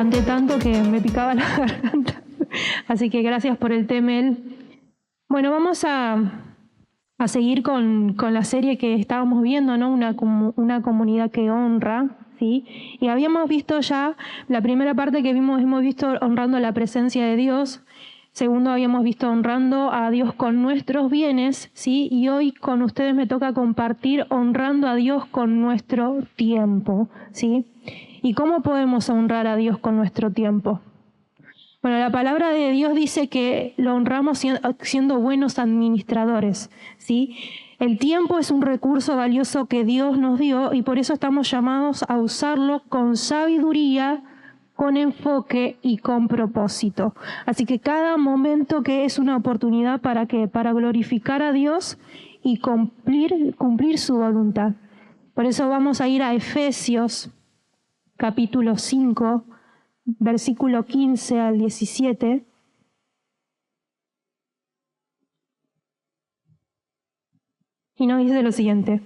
canté tanto que me picaba la garganta. Así que gracias por el temel. Bueno, vamos a seguir con la serie que estábamos viendo, ¿no? Una comunidad que honra, ¿sí? Y habíamos visto ya, la primera parte que hemos visto honrando la presencia de Dios. Segundo, habíamos visto honrando a Dios con nuestros bienes, ¿sí? Y hoy con ustedes me toca compartir honrando a Dios con nuestro tiempo, ¿sí? ¿Y cómo podemos honrar a Dios con nuestro tiempo? Bueno, la palabra de Dios dice que lo honramos siendo buenos administradores, ¿sí? El tiempo es un recurso valioso que Dios nos dio y por eso estamos llamados a usarlo con sabiduría, con enfoque y con propósito. Así que cada momento que es una oportunidad ¿para qué? Para glorificar a Dios y cumplir su voluntad. Por eso vamos a ir a Efesios capítulo 5, versículo 15 al 17. Y nos dice lo siguiente: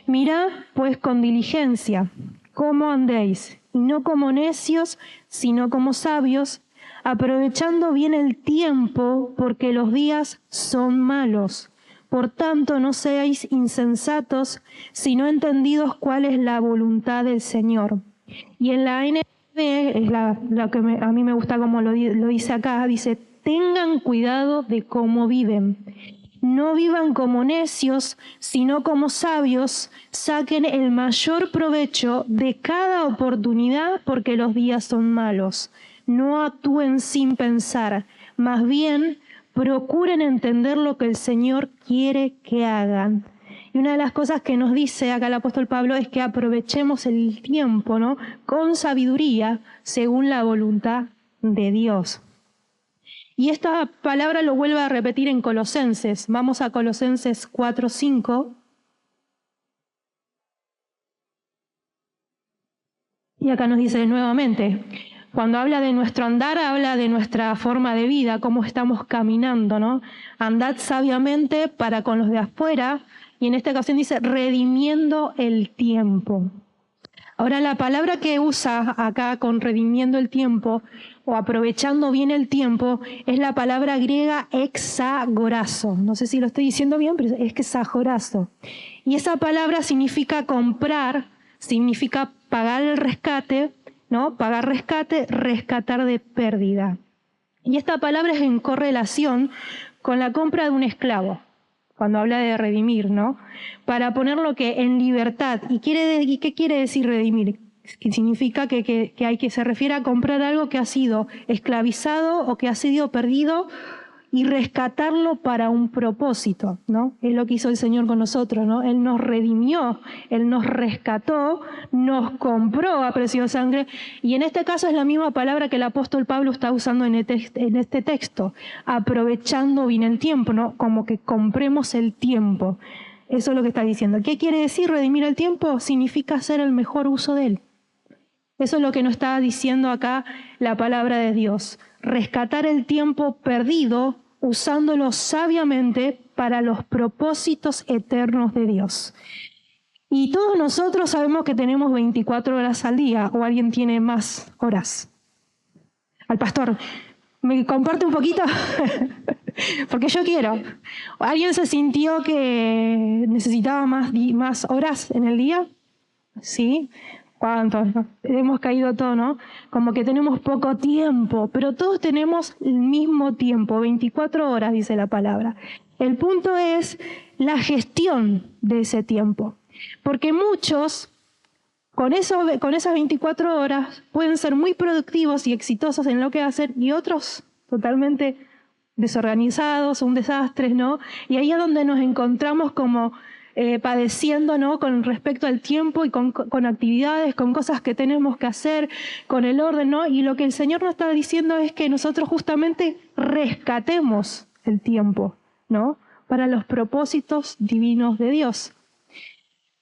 mirad pues con diligencia cómo andéis, y no como necios, sino como sabios, aprovechando bien el tiempo, porque los días son malos. Por tanto, no seáis insensatos, sino entendidos cuál es la voluntad del Señor. Y en la NBI, es la que a mí me gusta como lo dice acá, dice: tengan cuidado de cómo viven. No vivan como necios, sino como sabios. Saquen el mayor provecho de cada oportunidad, porque los días son malos. No actúen sin pensar, más bien procuren entender lo que el Señor quiere que hagan. Y una de las cosas que nos dice acá el apóstol Pablo es que aprovechemos el tiempo, ¿no? Con sabiduría, según la voluntad de Dios. Y esta palabra lo vuelve a repetir en Colosenses. Vamos a Colosenses 4:5. Y acá nos dice nuevamente, cuando habla de nuestro andar, habla de nuestra forma de vida, cómo estamos caminando, ¿no? Andad sabiamente para con los de afuera, y en esta ocasión dice, redimiendo el tiempo. Ahora, la palabra que usa acá con redimiendo el tiempo o aprovechando bien el tiempo es la palabra griega exagorazo. No sé si lo estoy diciendo bien, pero es que exagorazo. Y esa palabra significa comprar, significa pagar el rescate, ¿no? Pagar rescate, rescatar de pérdida. Y esta palabra es en correlación con la compra de un esclavo, cuando habla de redimir, ¿no? Para ponerlo que en libertad. ¿Y qué quiere decir redimir? Que significa que se refiere a comprar algo que ha sido esclavizado o que ha sido perdido y rescatarlo para un propósito, ¿no? Es lo que hizo el Señor con nosotros, ¿no? Él nos redimió, Él nos rescató, nos compró a precio de sangre, y en este caso es la misma palabra que el apóstol Pablo está usando en este texto, aprovechando bien el tiempo, ¿no? Como que compremos el tiempo. Eso es lo que está diciendo. ¿Qué quiere decir redimir el tiempo? Significa hacer el mejor uso de él. Eso es lo que nos está diciendo acá la palabra de Dios. Rescatar el tiempo perdido usándolo sabiamente para los propósitos eternos de Dios. Y todos nosotros sabemos que tenemos 24 horas al día, o alguien tiene más horas. Al pastor, ¿me comparte un poquito? Porque yo quiero. ¿Alguien se sintió que necesitaba más horas en el día? ¿Sí? ¿Cuántos? Hemos caído todos, ¿no? Como que tenemos poco tiempo, pero todos tenemos el mismo tiempo, 24 horas, dice la palabra. El punto es la gestión de ese tiempo, porque muchos con esas 24 horas pueden ser muy productivos y exitosos en lo que hacen, y otros totalmente desorganizados, un desastre, ¿no? Y ahí es donde nos encontramos como padeciendo, ¿no? Con respecto al tiempo y con actividades, con cosas que tenemos que hacer, con el orden, ¿no? Y lo que el Señor nos está diciendo es que nosotros justamente rescatemos el tiempo, ¿no? Para los propósitos divinos de Dios.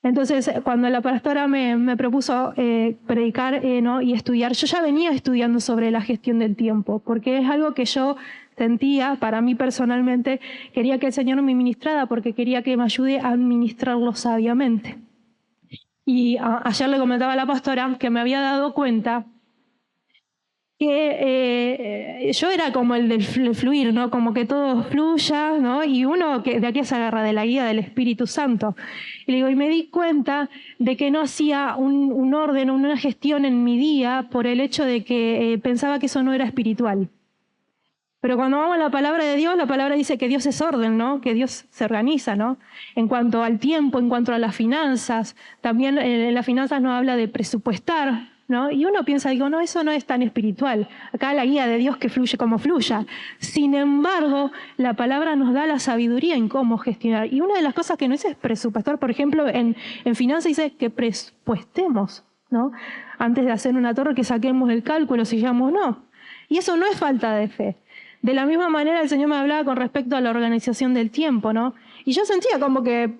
Entonces, cuando la pastora me propuso predicar, ¿no? Y estudiar, yo ya venía estudiando sobre la gestión del tiempo, porque es algo que yo sentía, para mí personalmente, quería que el Señor me ministrara, porque quería que me ayude a administrarlo sabiamente. Y ayer le comentaba a la pastora que me había dado cuenta que yo era como el del fluir, ¿no? Como que todo fluya, ¿no? Y uno que de aquí se agarra de la guía del Espíritu Santo. Y le digo, y me di cuenta de que no hacía un orden, una gestión en mi día por el hecho de que pensaba que eso no era espiritual. Pero cuando vamos a la palabra de Dios, la palabra dice que Dios es orden, ¿no? Que Dios se organiza, ¿no? En cuanto al tiempo, en cuanto a las finanzas, también en las finanzas nos habla de presupuestar, ¿no? Y uno piensa, digo, no, eso no es tan espiritual. Acá la guía de Dios que fluye como fluya. Sin embargo, la palabra nos da la sabiduría en cómo gestionar. Y una de las cosas que no dice es presupuestar. Por ejemplo, en finanzas dice que presupuestemos, ¿no? Antes de hacer una torre, que saquemos el cálculo si llamamos no. Y eso no es falta de fe. De la misma manera el Señor me hablaba con respecto a la organización del tiempo, ¿no? Y yo sentía como que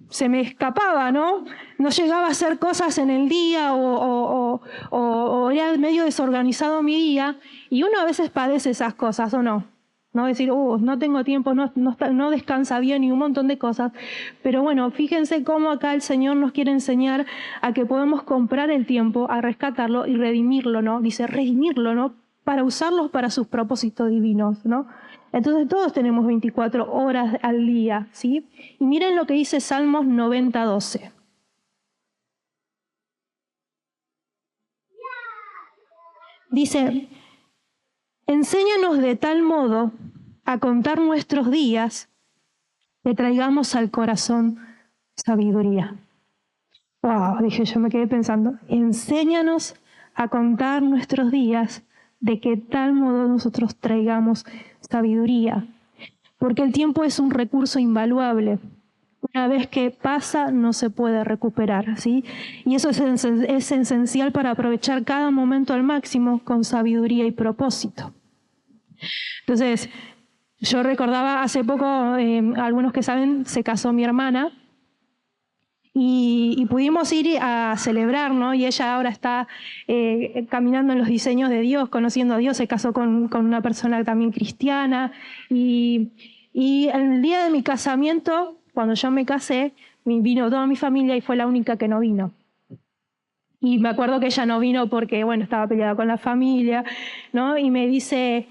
se me escapaba, ¿no? No llegaba a hacer cosas en el día o era medio desorganizado mi día. Y uno a veces padece esas cosas, ¿o no? No decir, no tengo tiempo, no descansa bien y un montón de cosas. Pero bueno, fíjense cómo acá el Señor nos quiere enseñar a que podemos comprar el tiempo, a rescatarlo y redimirlo, ¿no? Dice redimirlo, ¿no? Para usarlos para sus propósitos divinos, ¿no? Entonces todos tenemos 24 horas al día, ¿sí? Y miren lo que dice Salmos 90:12. Dice, enséñanos de tal modo a contar nuestros días que traigamos al corazón sabiduría. Wow, dije, yo me quedé pensando, enséñanos a contar nuestros días de que tal modo nosotros traigamos sabiduría. Porque el tiempo es un recurso invaluable. Una vez que pasa, no se puede recuperar, ¿sí? Y eso es esencial para aprovechar cada momento al máximo con sabiduría y propósito. Entonces, yo recordaba hace poco, algunos que saben, se casó mi hermana, y pudimos ir a celebrar, ¿no? Y ella ahora está caminando en los diseños de Dios, conociendo a Dios, se casó con una persona también cristiana. Y el día de mi casamiento, cuando yo me casé, vino toda mi familia y fue la única que no vino. Y me acuerdo que ella no vino porque, bueno, estaba peleada con la familia, ¿no? Y me dice,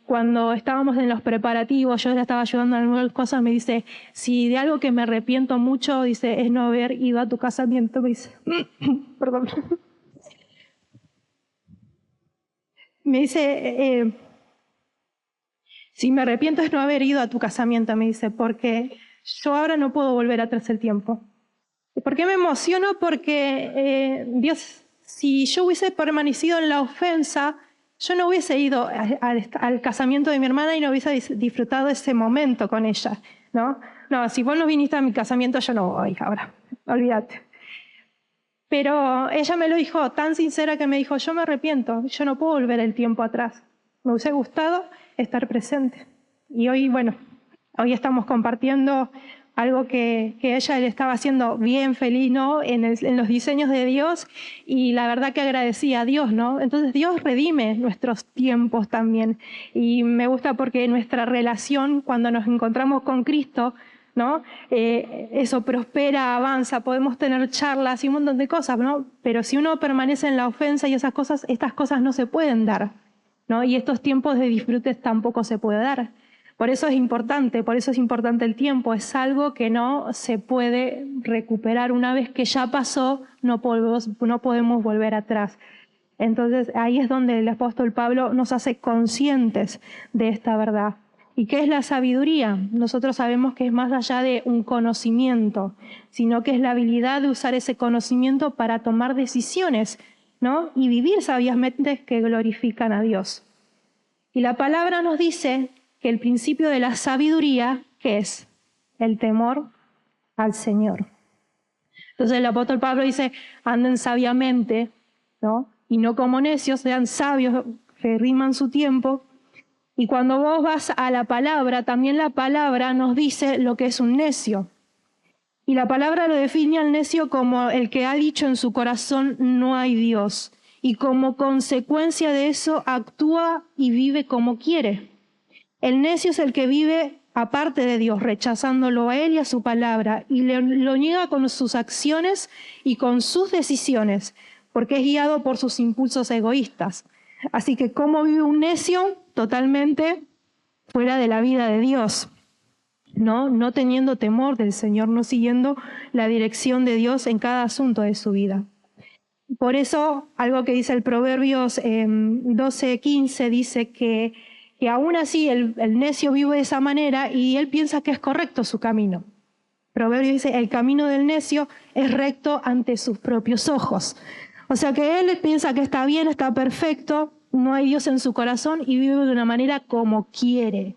cuando estábamos en los preparativos, yo le estaba ayudando en algunas cosas, me dice, si de algo que me arrepiento mucho, dice, es no haber ido a tu casamiento, me dice, perdón. Me dice, si me arrepiento es no haber ido a tu casamiento, me dice, porque yo ahora no puedo volver atrás el tiempo. ¿Por qué me emociono? Porque Dios, si yo hubiese permanecido en la ofensa, yo no hubiese ido al casamiento de mi hermana y no hubiese disfrutado ese momento con ella, ¿no? No, si vos no viniste a mi casamiento, yo no voy ahora, olvídate. Pero ella me lo dijo tan sincera que me dijo, yo me arrepiento, yo no puedo volver el tiempo atrás. Me hubiese gustado estar presente. Y hoy, bueno, hoy estamos compartiendo algo que ella le estaba haciendo bien feliz, ¿no? En los diseños de Dios, y la verdad que agradecía a Dios, ¿no? Entonces Dios redime nuestros tiempos también. Y me gusta porque nuestra relación, cuando nos encontramos con Cristo, ¿no? Eso prospera, avanza, podemos tener charlas y un montón de cosas, ¿no? Pero si uno permanece en la ofensa y esas cosas, estas cosas no se pueden dar, ¿no? Y estos tiempos de disfrutes tampoco se puede dar. Por eso es importante el tiempo, es algo que no se puede recuperar. Una vez que ya pasó, no podemos volver atrás. Entonces ahí es donde el apóstol Pablo nos hace conscientes de esta verdad. ¿Y qué es la sabiduría? Nosotros sabemos que es más allá de un conocimiento, sino que es la habilidad de usar ese conocimiento para tomar decisiones, ¿no? Y vivir sabiamente que glorifican a Dios. Y la palabra nos dice que el principio de la sabiduría, ¿qué es? El temor al Señor. Entonces el apóstol Pablo dice, anden sabiamente, ¿no? Y no como necios, sean sabios, que riman su tiempo. Y cuando vos vas a la palabra, también la palabra nos dice lo que es un necio. Y la palabra lo define al necio como el que ha dicho en su corazón, no hay Dios. Y como consecuencia de eso, actúa y vive como quiere. El necio es el que vive aparte de Dios, rechazándolo a Él y a su palabra, y lo niega con sus acciones y con sus decisiones, porque es guiado por sus impulsos egoístas. Así que ¿cómo vive un necio? Totalmente fuera de la vida de Dios, no teniendo temor del Señor, no siguiendo la dirección de Dios en cada asunto de su vida. Por eso, algo que dice el Proverbios 12:15 dice que aún así el necio vive de esa manera y él piensa que es correcto su camino. Proverbios dice, el camino del necio es recto ante sus propios ojos. O sea que él piensa que está bien, está perfecto, no hay Dios en su corazón y vive de una manera como quiere.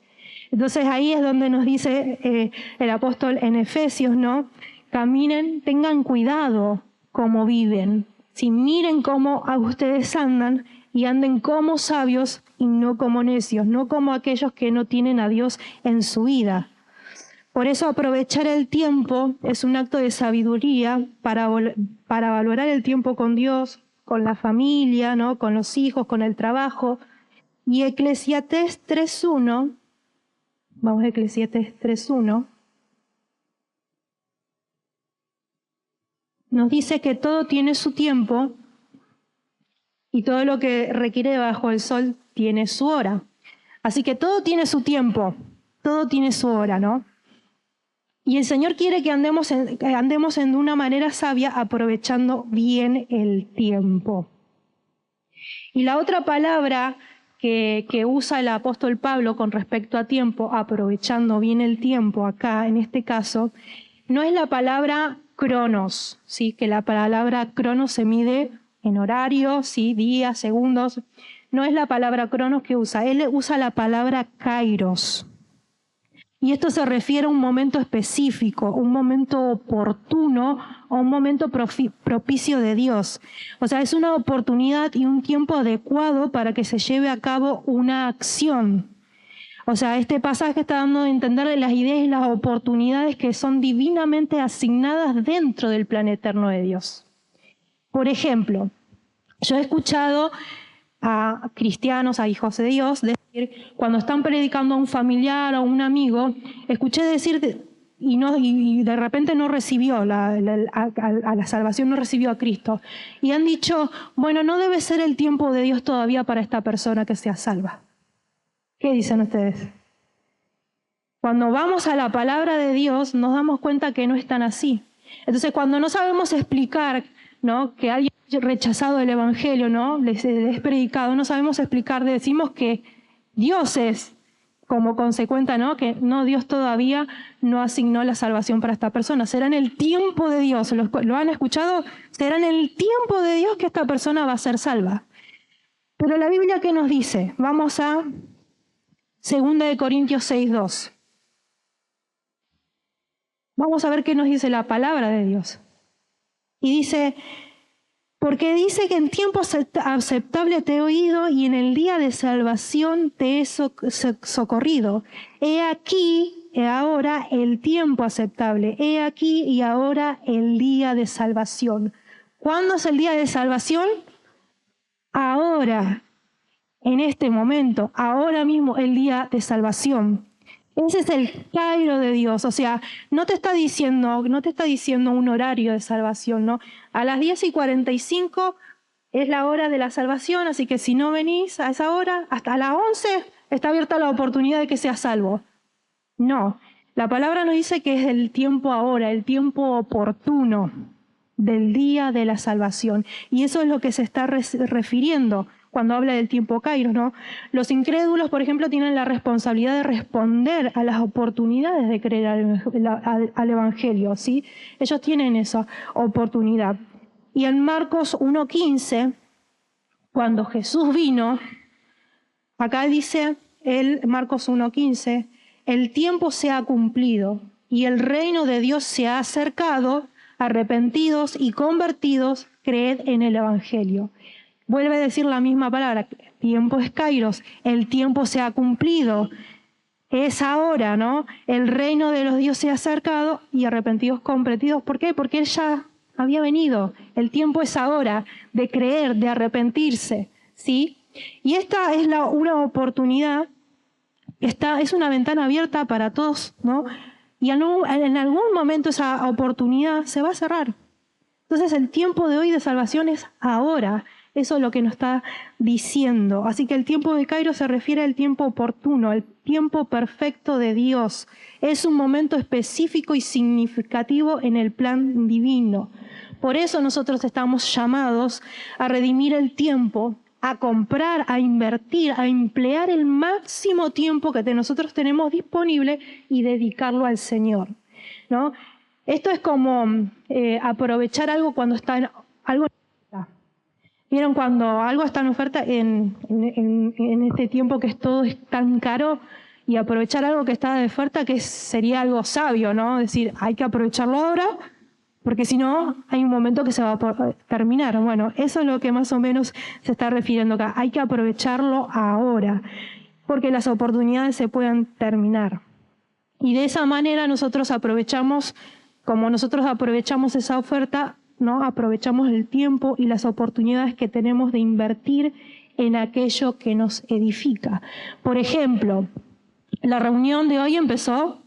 Entonces ahí es donde nos dice el apóstol en Efesios, ¿no? Caminen, tengan cuidado cómo viven. Si miren cómo a ustedes andan y anden como sabios y no como necios, no como aquellos que no tienen a Dios en su vida. Por eso aprovechar el tiempo es un acto de sabiduría para valorar el tiempo con Dios, con la familia, ¿no? Con los hijos, con el trabajo. Y Eclesiastés 3:1, vamos a Eclesiastés 3:1, nos dice que todo tiene su tiempo y todo lo que requiere bajo el sol tiene su hora. Así que todo tiene su tiempo, todo tiene su hora, ¿no? Y el Señor quiere que andemos en una manera sabia, aprovechando bien el tiempo. Y la otra palabra que usa el apóstol Pablo con respecto a tiempo, aprovechando bien el tiempo acá, en este caso, no es la palabra cronos, ¿sí? Que la palabra cronos se mide en horarios, ¿sí? Días, segundos. No es la palabra cronos que usa, él usa la palabra kairos. Y esto se refiere a un momento específico, un momento oportuno o un momento propicio de Dios. O sea, es una oportunidad y un tiempo adecuado para que se lleve a cabo una acción. O sea, este pasaje está dando a entender las ideas y las oportunidades que son divinamente asignadas dentro del plan eterno de Dios. Por ejemplo, yo he escuchado a cristianos, a hijos de Dios, decir, cuando están predicando a un familiar o a un amigo, escuché decir, y de repente no recibió a la salvación, no recibió a Cristo. Y han dicho, bueno, no debe ser el tiempo de Dios todavía para esta persona que sea salva. ¿Qué dicen ustedes? Cuando vamos a la palabra de Dios, nos damos cuenta que no es tan así. Entonces, cuando no sabemos explicar, ¿no? Que alguien ha rechazado el Evangelio, ¿no? Les es predicado, no sabemos explicar, decimos que Dios es como consecuencia, ¿no? Que no, Dios todavía no asignó la salvación para esta persona. Será en el tiempo de Dios, ¿lo han escuchado? Será en el tiempo de Dios que esta persona va a ser salva. Pero la Biblia, ¿qué nos dice? Vamos a 2 Corintios 6:2. Vamos a ver qué nos dice la palabra de Dios. Y dice, porque dice que en tiempo aceptable te he oído y en el día de salvación te he socorrido. He aquí y ahora el tiempo aceptable. He aquí y ahora el día de salvación. ¿Cuándo es el día de salvación? Ahora, en este momento, ahora mismo el día de salvación. Ese es el Cairo de Dios, o sea, no te está diciendo un horario de salvación, ¿no? A las 10:45 es la hora de la salvación, así que si no venís a esa hora, hasta las 11 está abierta la oportunidad de que seas salvo. No, la palabra nos dice que es el tiempo ahora, el tiempo oportuno del día de la salvación. Y eso es lo que se está refiriendo cuando habla del tiempo Kairos, ¿no? Los incrédulos, por ejemplo, tienen la responsabilidad de responder a las oportunidades de creer al Evangelio, ¿sí? Ellos tienen esa oportunidad. Y en Marcos 1:15, cuando Jesús vino, acá dice Marcos 1:15, el tiempo se ha cumplido y el reino de Dios se ha acercado, arrepentidos y convertidos, creed en el Evangelio. Vuelve a decir la misma palabra, tiempo es Kairos, el tiempo se ha cumplido, es ahora, ¿no? El reino de los dioses se ha acercado y arrepentidos, convertidos. ¿Por qué? Porque Él ya había venido, el tiempo es ahora de creer, de arrepentirse, ¿sí? Y esta es una oportunidad, es una ventana abierta para todos, ¿no? Y en algún momento esa oportunidad se va a cerrar. Entonces el tiempo de hoy de salvación es ahora. Eso es lo que nos está diciendo. Así que el tiempo de Kairos se refiere al tiempo oportuno, al tiempo perfecto de Dios. Es un momento específico y significativo en el plan divino. Por eso nosotros estamos llamados a redimir el tiempo, a comprar, a invertir, a emplear el máximo tiempo que nosotros tenemos disponible y dedicarlo al Señor, ¿no? Esto es como aprovechar algo cuando está en algo. ¿Vieron cuando algo está en oferta en este tiempo que todo es tan caro? Y aprovechar algo que está de oferta, que sería algo sabio, ¿no? Es decir, hay que aprovecharlo ahora, porque si no, hay un momento que se va a terminar. Bueno, eso es lo que más o menos se está refiriendo acá. Hay que aprovecharlo ahora, porque las oportunidades se pueden terminar. Y de esa manera nosotros aprovechamos, como nosotros aprovechamos esa oferta, ¿no? Aprovechamos el tiempo y las oportunidades que tenemos de invertir en aquello que nos edifica. Por ejemplo, la reunión de hoy empezó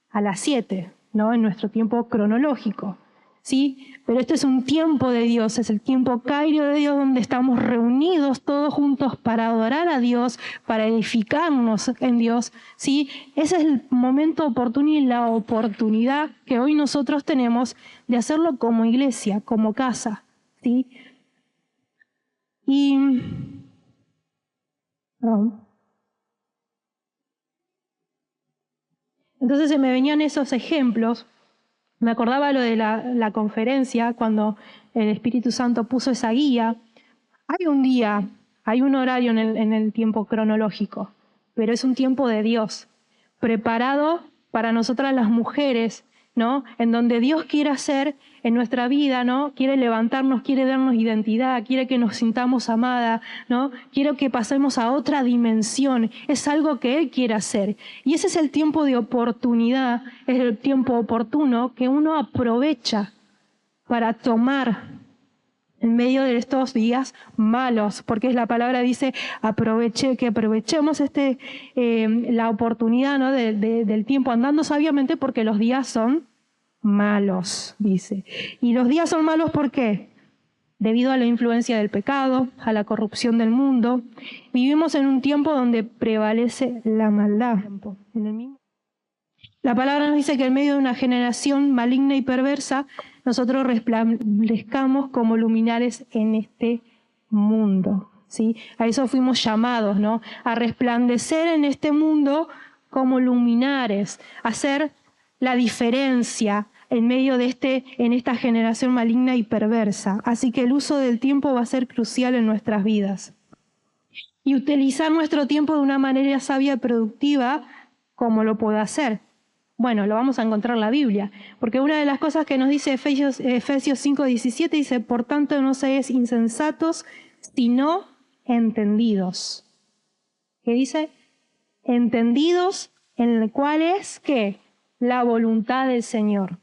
a las 7, ¿no? En nuestro tiempo cronológico, ¿sí? Pero este es un tiempo de Dios, es el tiempo kairos de Dios, donde estamos reunidos todos juntos para adorar a Dios, para edificarnos en Dios, ¿sí? Ese es el momento oportuno y la oportunidad que hoy nosotros tenemos de hacerlo como iglesia, como casa, ¿sí? Y entonces se me venían esos ejemplos. Me acordaba lo de la conferencia, cuando el Espíritu Santo puso esa guía. Hay un día, hay un horario en el tiempo cronológico, pero es un tiempo de Dios, preparado para nosotras las mujeres, ¿no? En donde Dios quiere hacer en nuestra vida, ¿no? Quiere levantarnos, quiere darnos identidad, quiere que nos sintamos amadas, ¿no? Quiere que pasemos a otra dimensión. Es algo que Él quiere hacer. Y ese es el tiempo de oportunidad, es el tiempo oportuno que uno aprovecha para tomar en medio de estos días malos, porque la palabra dice que aprovechemos la oportunidad, ¿no? del tiempo andando sabiamente, porque los días son malos, dice. Y los días son malos, ¿por qué? Debido a la influencia del pecado, a la corrupción del mundo. Vivimos en un tiempo donde prevalece la maldad. La palabra nos dice que en medio de una generación maligna y perversa, nosotros resplandezcamos como luminares en este mundo, ¿sí? A eso fuimos llamados, ¿no? A resplandecer en este mundo como luminares, a hacer la diferencia en medio de en esta generación maligna y perversa. Así que el uso del tiempo va a ser crucial en nuestras vidas. Y utilizar nuestro tiempo de una manera sabia y productiva, ¿cómo lo puedo hacer? Bueno, lo vamos a encontrar en la Biblia, porque una de las cosas que nos dice Efesios 5:17 dice: por tanto no seáis insensatos, sino entendidos. ¿Qué dice? Entendidos, en el cual es, ¿qué? La voluntad del Señor.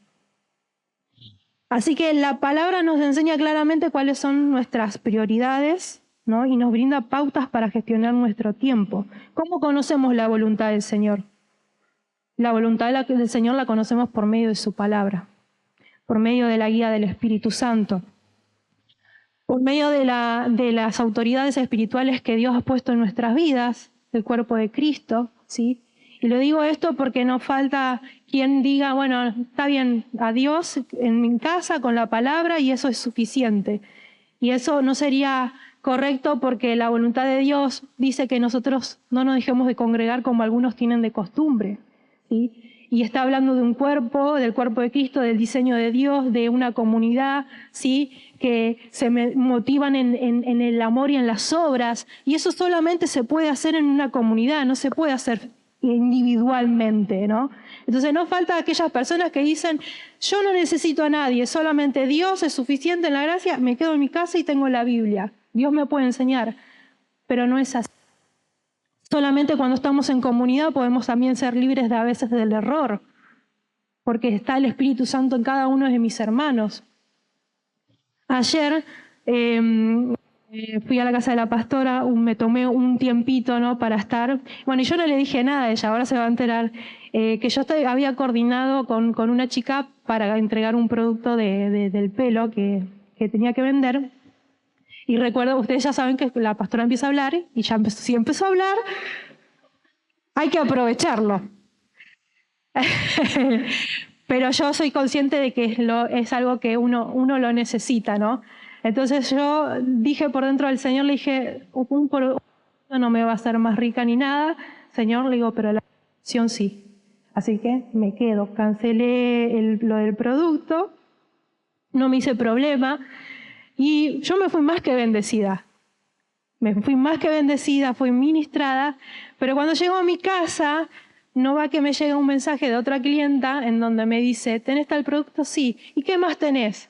Así que la palabra nos enseña claramente cuáles son nuestras prioridades, ¿no? Y nos brinda pautas para gestionar nuestro tiempo. ¿Cómo conocemos la voluntad del Señor? La voluntad del Señor la conocemos por medio de su palabra, por medio de la guía del Espíritu Santo, por medio de las autoridades espirituales que Dios ha puesto en nuestras vidas, el cuerpo de Cristo, ¿sí? Y lo digo esto porque no falta quien diga, bueno, está bien, a Dios en mi casa con la palabra y eso es suficiente. Y eso no sería correcto, porque la voluntad de Dios dice que nosotros no nos dejemos de congregar como algunos tienen de costumbre, ¿sí? Y está hablando de un cuerpo, del cuerpo de Cristo, del diseño de Dios, de una comunidad, ¿sí? Que se motivan en el amor y en las obras. Y eso solamente se puede hacer en una comunidad, no se puede hacer individualmente, ¿no? Entonces no falta aquellas personas que dicen: yo no necesito a nadie, solamente Dios es suficiente en la gracia, me quedo en mi casa y tengo la Biblia. Dios me puede enseñar, pero no es así. Solamente cuando estamos en comunidad podemos también ser libres a veces del error, porque está el Espíritu Santo en cada uno de mis hermanos. Ayer fui a la casa de la pastora, me tomé un tiempito, ¿no? Para estar. Bueno, y yo no le dije nada a ella, ahora se va a enterar, que yo había coordinado con una chica para entregar un producto del pelo que tenía que vender. Y recuerdo, ustedes ya saben que la pastora empieza a hablar y ya si empezó a hablar, hay que aprovecharlo. Pero yo soy consciente de que es algo que uno lo necesita, ¿no? Entonces yo dije por dentro del Señor, le dije, un producto no me va a hacer más rica ni nada. Señor, le digo, pero la acción sí. Así que me quedo, cancelé lo del producto, no me hice problema y yo me fui más que bendecida. Fui ministrada, pero cuando llego a mi casa, no va que me llega un mensaje de otra clienta en donde me dice, ¿tenés tal producto? Sí. ¿Y qué más tenés?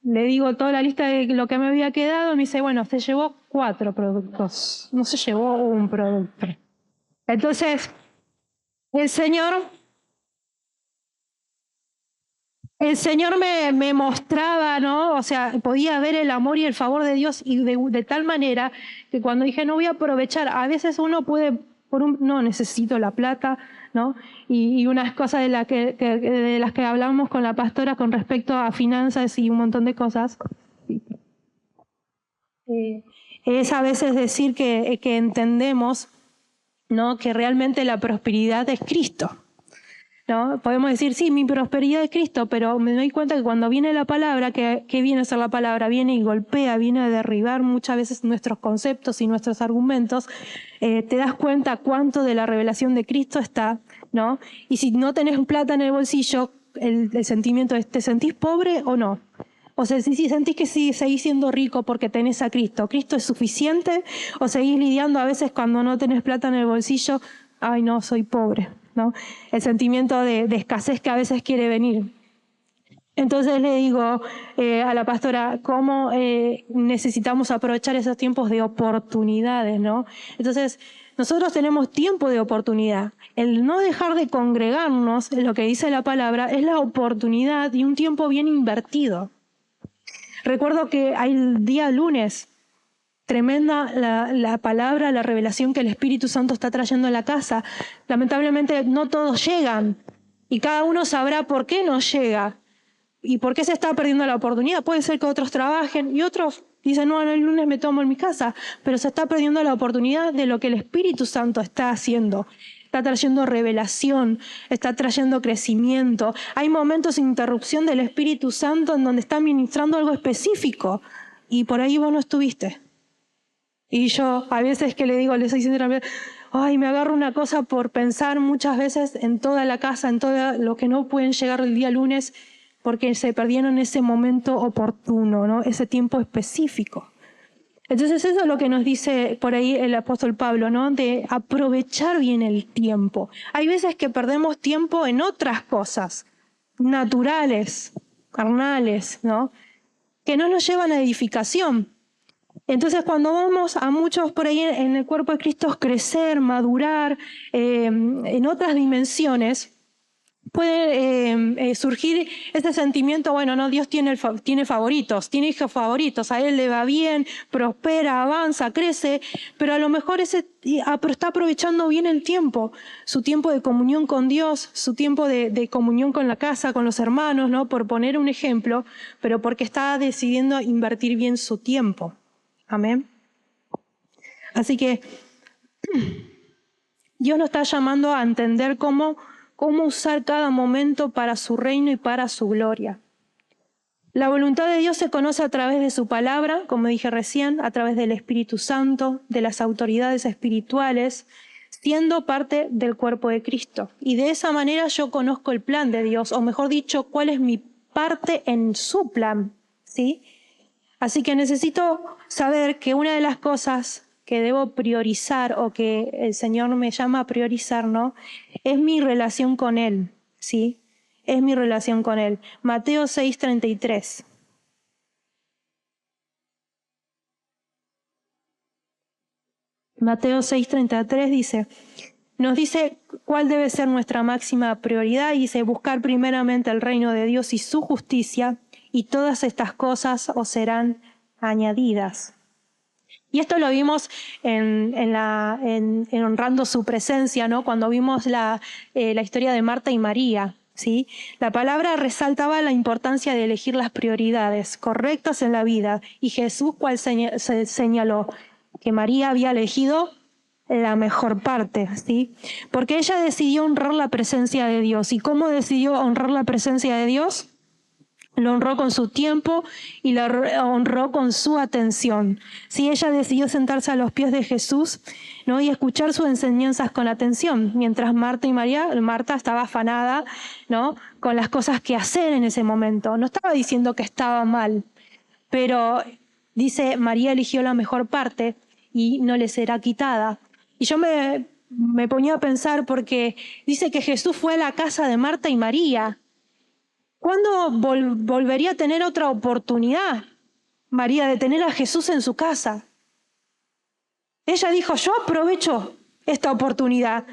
Le digo toda la lista de lo que me había quedado, me dice, bueno, se llevó 4 productos, no se llevó un producto. Entonces, el Señor me mostraba, ¿no? O sea, podía ver el amor y el favor de Dios y de tal manera que cuando dije, no voy a aprovechar, a veces uno puede, no necesito la plata, ¿no? Y unas cosas de las que hablamos con la pastora con respecto a finanzas y un montón de cosas, es a veces decir que entendemos, ¿no? Que realmente la prosperidad es Cristo. ¿No? Podemos decir, sí, mi prosperidad es Cristo, pero me doy cuenta que cuando viene la palabra, ¿qué viene a ser la palabra? Viene y golpea, viene a derribar muchas veces nuestros conceptos y nuestros argumentos. Te das cuenta cuánto de la revelación de Cristo está, ¿no? Y si no tenés plata en el bolsillo, el sentimiento es, ¿te sentís pobre o no? O sea, si sentís que sí, seguís siendo rico porque tenés a Cristo, ¿Cristo es suficiente? ¿O seguís lidiando a veces cuando no tenés plata en el bolsillo? Ay, no, soy pobre, ¿no? El sentimiento de escasez que a veces quiere venir. Entonces le digo a la pastora, ¿cómo necesitamos aprovechar esos tiempos de oportunidades, ¿no? Entonces, nosotros tenemos tiempo de oportunidad. El no dejar de congregarnos, lo que dice la palabra, es la oportunidad y un tiempo bien invertido. Recuerdo que hay el día lunes, tremenda la palabra, la revelación que el Espíritu Santo está trayendo a la casa. Lamentablemente no todos llegan y cada uno sabrá por qué no llega y por qué se está perdiendo la oportunidad. Puede ser que otros trabajen y otros dicen, no, el lunes me tomo en mi casa, pero se está perdiendo la oportunidad de lo que el Espíritu Santo está haciendo. Está trayendo revelación, está trayendo crecimiento. Hay momentos de interrupción del Espíritu Santo en donde está ministrando algo específico y por ahí vos no estuviste. Y yo a veces que le digo, le soy sincera, ay, me agarro una cosa por pensar muchas veces en toda la casa, en todo lo que no pueden llegar el día lunes porque se perdieron ese momento oportuno, ¿no? Ese tiempo específico. Entonces eso es lo que nos dice por ahí el apóstol Pablo, ¿no? De aprovechar bien el tiempo. Hay veces que perdemos tiempo en otras cosas, naturales, carnales, ¿no? Que no nos llevan a edificación. Entonces cuando vamos a muchos por ahí en el cuerpo de Cristo crecer, madurar en otras dimensiones, puede surgir ese sentimiento, bueno, no, Dios tiene favoritos, tiene hijos favoritos, a él le va bien, prospera, avanza, crece, pero a lo mejor está aprovechando bien el tiempo, su tiempo de comunión con Dios, su tiempo de comunión con la casa, con los hermanos, ¿no? Por poner un ejemplo, pero porque está decidiendo invertir bien su tiempo. Amén. Así que Dios nos está llamando a entender cómo usar cada momento para su reino y para su gloria. La voluntad de Dios se conoce a través de su palabra, como dije recién, a través del Espíritu Santo, de las autoridades espirituales, siendo parte del cuerpo de Cristo. Y de esa manera yo conozco el plan de Dios, o mejor dicho, cuál es mi parte en su plan, ¿sí? Así que necesito saber que una de las cosas que debo priorizar o que el Señor me llama a priorizar, ¿no? Es mi relación con Él, ¿sí? Es mi relación con Él. Mateo 6:33. Mateo 6:33 nos dice cuál debe ser nuestra máxima prioridad. Dice, buscar primeramente el reino de Dios y su justicia, y todas estas cosas os serán añadidas. Y esto lo vimos en honrando su presencia, ¿no? Cuando vimos la historia de Marta y María, ¿sí? La palabra resaltaba la importancia de elegir las prioridades correctas en la vida. Y Jesús, cual señaló que María había elegido la mejor parte, ¿sí? Porque ella decidió honrar la presencia de Dios. ¿Y cómo decidió honrar la presencia de Dios? Lo honró con su tiempo y lo honró con su atención. Sí, ella decidió sentarse a los pies de Jesús, ¿no? Y escuchar sus enseñanzas con atención, mientras Marta estaba afanada, ¿no? Con las cosas que hacer en ese momento. No estaba diciendo que estaba mal, pero dice, María eligió la mejor parte y no le será quitada. Y yo me ponía a pensar porque dice que Jesús fue a la casa de Marta y María. ¿Cuándo volvería a tener otra oportunidad, María, de tener a Jesús en su casa? Ella dijo, yo aprovecho esta oportunidad,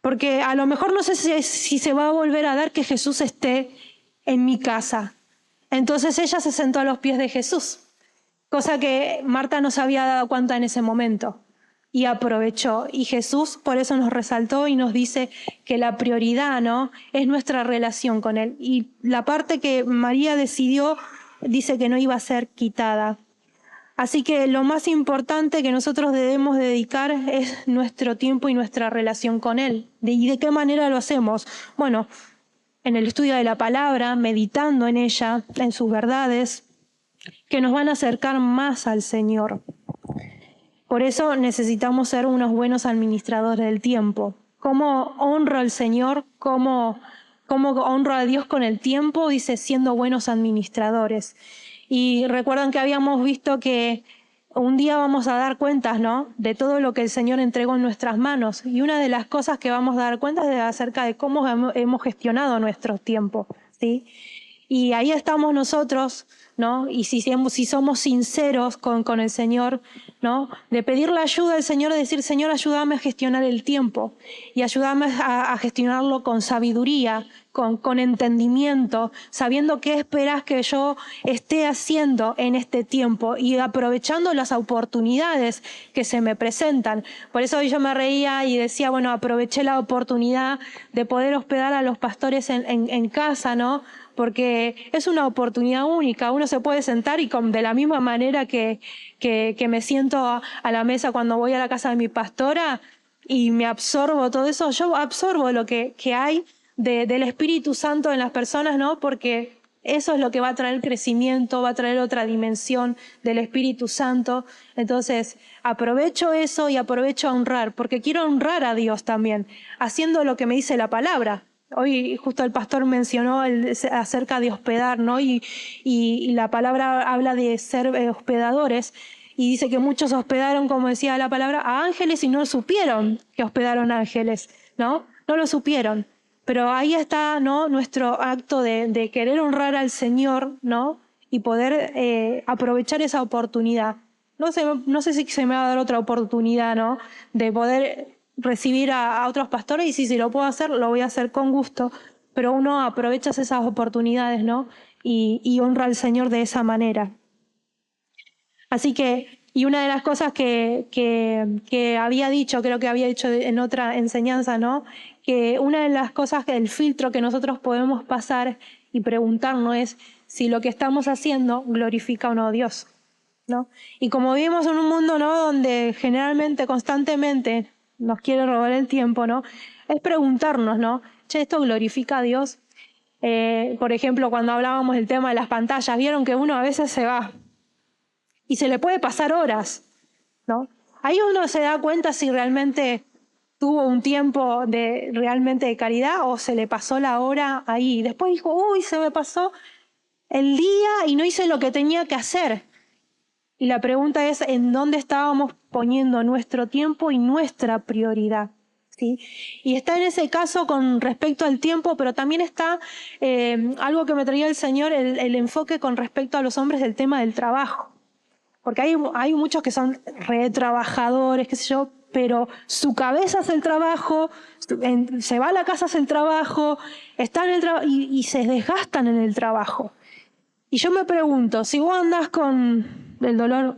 porque a lo mejor no sé si se va a volver a dar que Jesús esté en mi casa. Entonces ella se sentó a los pies de Jesús, cosa que Marta no se había dado cuenta en ese momento. Y aprovechó. Y Jesús por eso nos resaltó y nos dice que la prioridad, ¿no?, es nuestra relación con Él. Y la parte que María decidió dice que no iba a ser quitada. Así que lo más importante que nosotros debemos dedicar es nuestro tiempo y nuestra relación con Él. ¿Y de qué manera lo hacemos? Bueno, en el estudio de la palabra, meditando en ella, en sus verdades, que nos van a acercar más al Señor. Por eso necesitamos ser unos buenos administradores del tiempo. ¿Cómo honro al Señor? ¿Cómo honro a Dios con el tiempo? Dice, siendo buenos administradores. Y recuerdan que habíamos visto que un día vamos a dar cuentas, ¿no?, de todo lo que el Señor entregó en nuestras manos. Y una de las cosas que vamos a dar cuenta es acerca de cómo hemos gestionado nuestro tiempo, ¿sí? Y ahí estamos nosotros, ¿no? Y si somos sinceros con el Señor, ¿no?, de pedir la ayuda al Señor, de decir, Señor, ayúdame a gestionar el tiempo y ayúdame a gestionarlo con sabiduría, con entendimiento, sabiendo qué esperas que yo esté haciendo en este tiempo y aprovechando las oportunidades que se me presentan. Por eso yo me reía y decía, bueno, aproveché la oportunidad de poder hospedar a los pastores en casa, ¿no?, porque es una oportunidad única. Uno se puede sentar y de la misma manera que me siento a la mesa cuando voy a la casa de mi pastora y me absorbo todo eso, yo absorbo lo que hay del Espíritu Santo en las personas, ¿no? Porque eso es lo que va a traer crecimiento, va a traer otra dimensión del Espíritu Santo. Entonces, aprovecho eso y aprovecho a honrar, porque quiero honrar a Dios también, haciendo lo que me dice la palabra. Hoy justo el pastor mencionó acerca de hospedar, ¿no? Y la palabra habla de ser hospedadores y dice que muchos hospedaron, como decía la palabra, a ángeles y no supieron que hospedaron ángeles, ¿no? No lo supieron. Pero ahí está, ¿no?, nuestro acto de querer honrar al Señor, ¿no?, y poder aprovechar esa oportunidad. No sé si se me va a dar otra oportunidad, ¿no?, de poder recibir a otros pastores, y si lo puedo hacer, lo voy a hacer con gusto, pero uno aprovecha esas oportunidades, ¿no?, y honra al Señor de esa manera. Así que, y una de las cosas que había dicho, creo que había dicho en otra enseñanza, ¿no?, que una de las cosas, el filtro que nosotros podemos pasar y preguntarnos es si lo que estamos haciendo glorifica o no a Dios, ¿no? Y como vivimos en un mundo, ¿no?, donde generalmente, constantemente nos quiere robar el tiempo, ¿no?, es preguntarnos, ¿no?, che, ¿esto glorifica a Dios? Por ejemplo, cuando hablábamos del tema de las pantallas, vieron que uno a veces se va y se le puede pasar horas, ¿no? Ahí uno se da cuenta si realmente tuvo un tiempo realmente de calidad o se le pasó la hora ahí. Y después dijo, uy, se me pasó el día y no hice lo que tenía que hacer. Y la pregunta es, ¿en dónde estábamos poniendo nuestro tiempo y nuestra prioridad? ¿Sí? Y está en ese caso con respecto al tiempo, pero también está algo que me traía el Señor, el enfoque con respecto a los hombres del tema del trabajo. Porque hay muchos que son retrabajadores, qué sé yo, pero su cabeza es el trabajo, se va a la casa, hace el trabajo, están en el trabajo y se desgastan en el trabajo. Y yo me pregunto, si vos andás con el dolor,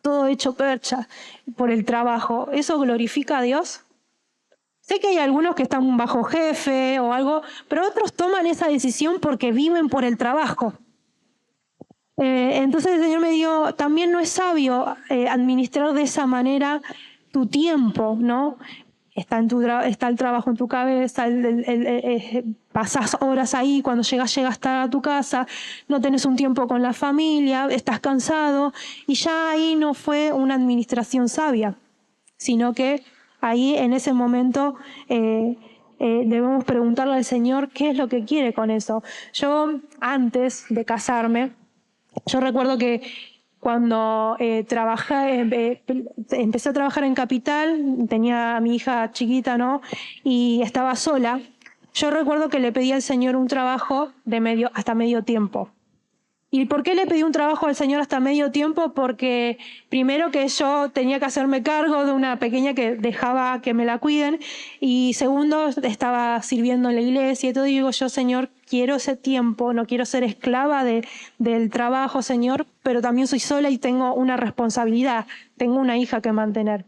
todo hecho percha por el trabajo, ¿eso glorifica a Dios? Sé que hay algunos que están bajo jefe o algo, pero otros toman esa decisión porque viven por el trabajo. Entonces el Señor me dijo, también no es sabio administrar de esa manera tu tiempo, ¿no? Está el trabajo en tu cabeza, pasás horas ahí, cuando llegas a tu casa, no tenés un tiempo con la familia, estás cansado, y ya ahí no fue una administración sabia, sino que ahí en ese momento debemos preguntarle al Señor qué es lo que quiere con eso. Yo, antes de casarme, yo recuerdo que cuando empecé a trabajar en Capital, tenía a mi hija chiquita, ¿no? Y estaba sola. Yo recuerdo que le pedí al Señor un trabajo hasta medio tiempo. ¿Y por qué le pedí un trabajo al Señor hasta medio tiempo? Porque primero que yo tenía que hacerme cargo de una pequeña que dejaba que me la cuiden, y segundo estaba sirviendo en la iglesia y todo, y digo yo, Señor, quiero ese tiempo, no quiero ser esclava del trabajo, Señor, pero también soy sola y tengo una responsabilidad, tengo una hija que mantener.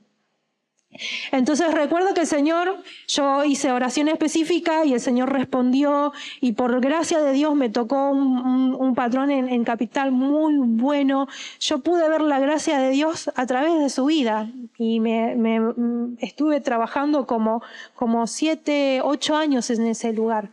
Entonces recuerdo que el Señor, yo hice oración específica y el Señor respondió, y por gracia de Dios me tocó un patrón en Capital muy bueno. Yo pude ver la gracia de Dios a través de su vida y estuve trabajando como 7, 8 años en ese lugar.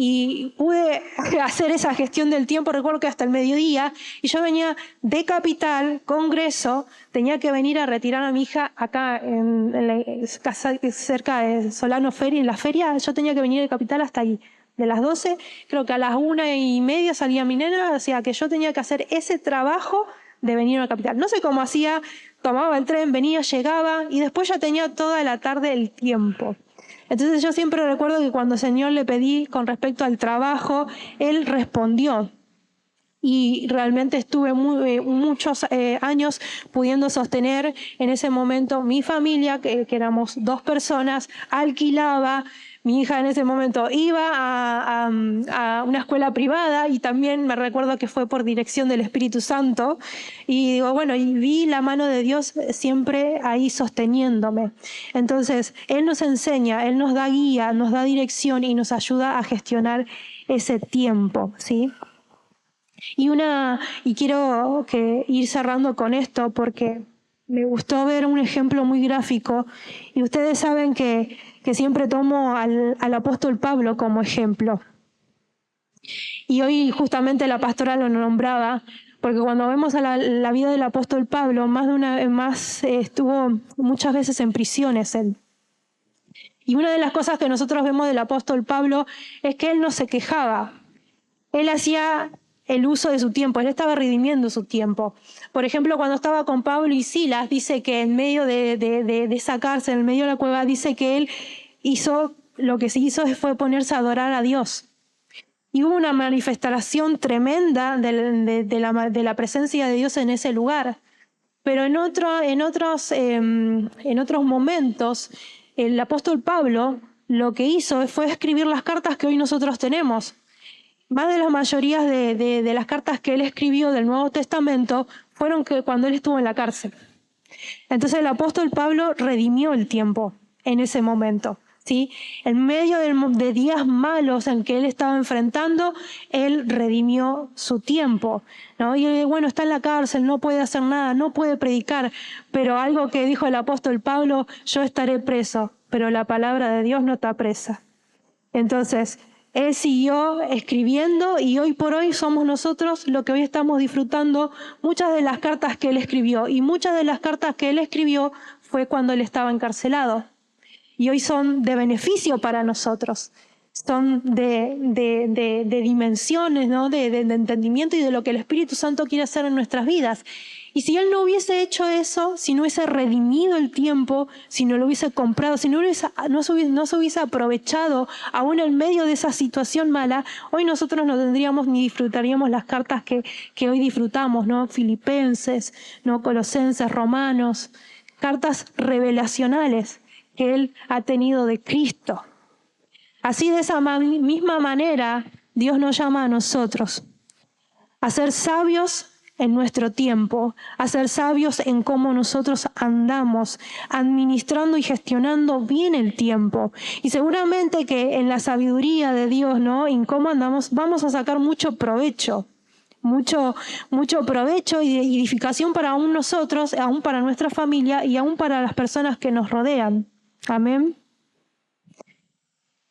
Y pude hacer esa gestión del tiempo, recuerdo que hasta el mediodía, y yo venía de Capital, Congreso, tenía que venir a retirar a mi hija acá en la casa cerca de Solano Feria, en la feria, yo tenía que venir de Capital hasta ahí. De las 12, creo que a las 1:30 salía mi nena, o sea que yo tenía que hacer ese trabajo de venir a Capital. No sé cómo hacía, tomaba el tren, venía, llegaba, y después ya tenía toda la tarde el tiempo. Entonces yo siempre recuerdo que cuando el Señor le pedí con respecto al trabajo, Él respondió. Y realmente estuve muchos años pudiendo sostener en ese momento mi familia, que éramos 2 personas, alquilaba. Mi hija en ese momento iba a una escuela privada, y también me recuerdo que fue por dirección del Espíritu Santo. Y digo, bueno, y vi la mano de Dios siempre ahí sosteniéndome. Entonces, Él nos enseña, Él nos da guía, nos da dirección y nos ayuda a gestionar ese tiempo, ¿sí? Y quiero ir cerrando con esto porque me gustó ver un ejemplo muy gráfico, y ustedes saben que siempre tomo al apóstol Pablo como ejemplo. Y hoy justamente la pastora lo nombraba, porque cuando vemos a la vida del apóstol Pablo, estuvo muchas veces en prisiones él. Y una de las cosas que nosotros vemos del apóstol Pablo es que él no se quejaba. Él hacía el uso de su tiempo, él estaba redimiendo su tiempo. Por ejemplo, cuando estaba con Pablo y Silas, dice que en medio de esa cárcel, en medio de la cueva, dice que él lo que se hizo fue ponerse a adorar a Dios. Y hubo una manifestación tremenda de la presencia de Dios en ese lugar. Pero en otros momentos, el apóstol Pablo lo que hizo fue escribir las cartas que hoy nosotros tenemos. Más de la mayoría de las cartas que él escribió del Nuevo Testamento fueron cuando él estuvo en la cárcel. Entonces el apóstol Pablo redimió el tiempo en ese momento, ¿sí? En medio de días malos en que él estaba enfrentando, él redimió su tiempo, ¿no? Y bueno, está en la cárcel, no puede hacer nada, no puede predicar, pero algo que dijo el apóstol Pablo: yo estaré preso, pero la palabra de Dios no está presa. Entonces, él siguió escribiendo, y hoy por hoy somos nosotros lo que hoy estamos disfrutando muchas de las cartas que él escribió. Y muchas de las cartas que él escribió fue cuando él estaba encarcelado. Y hoy son de beneficio para nosotros. Son de dimensiones, ¿no? de entendimiento y de lo que el Espíritu Santo quiere hacer en nuestras vidas. Y si él no hubiese hecho eso, si no hubiese redimido el tiempo, si no lo hubiese comprado, si no se hubiese aprovechado aún en medio de esa situación mala, hoy nosotros no tendríamos ni disfrutaríamos las cartas que hoy disfrutamos, ¿no? Filipenses, ¿no? Colosenses, Romanos, cartas revelacionales que él ha tenido de Cristo. Así, de esa misma manera, Dios nos llama a nosotros a ser sabios en nuestro tiempo, a ser sabios en cómo nosotros andamos, administrando y gestionando bien el tiempo. Y seguramente que en la sabiduría de Dios, ¿no? En cómo andamos, vamos a sacar mucho provecho. Mucho provecho y edificación para aún nosotros, aún para nuestra familia y aún para las personas que nos rodean. Amén.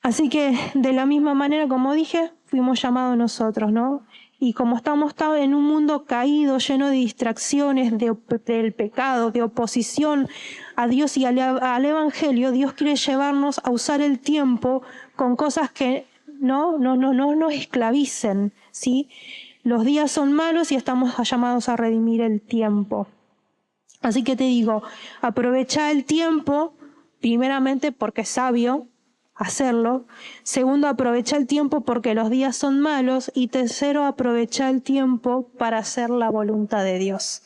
Así que de la misma manera, como dije, fuimos llamados nosotros, ¿no? Y como estamos en un mundo caído, lleno de distracciones, del pecado, de oposición a Dios y al Evangelio, Dios quiere llevarnos a usar el tiempo con cosas que no nos esclavicen, ¿sí? Los días son malos y estamos llamados a redimir el tiempo. Así que te digo, aprovecha el tiempo, primeramente porque es sabio hacerlo. Segundo, aprovecha el tiempo porque los días son malos. Y tercero, aprovecha el tiempo para hacer la voluntad de Dios.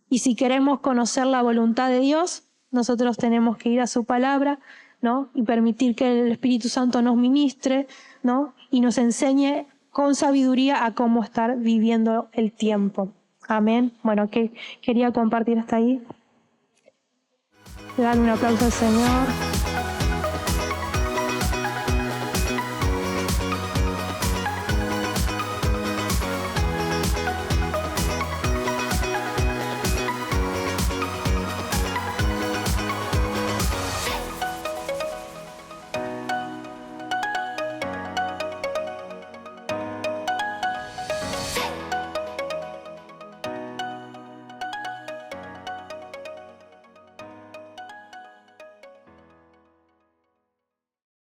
Y si queremos conocer la voluntad de Dios, nosotros tenemos que ir a su palabra, ¿no? Y permitir que el Espíritu Santo nos ministre, ¿no? Y nos enseñe con sabiduría a cómo estar viviendo el tiempo. Amén. Bueno, que quería compartir hasta ahí. Dar un aplauso al Señor.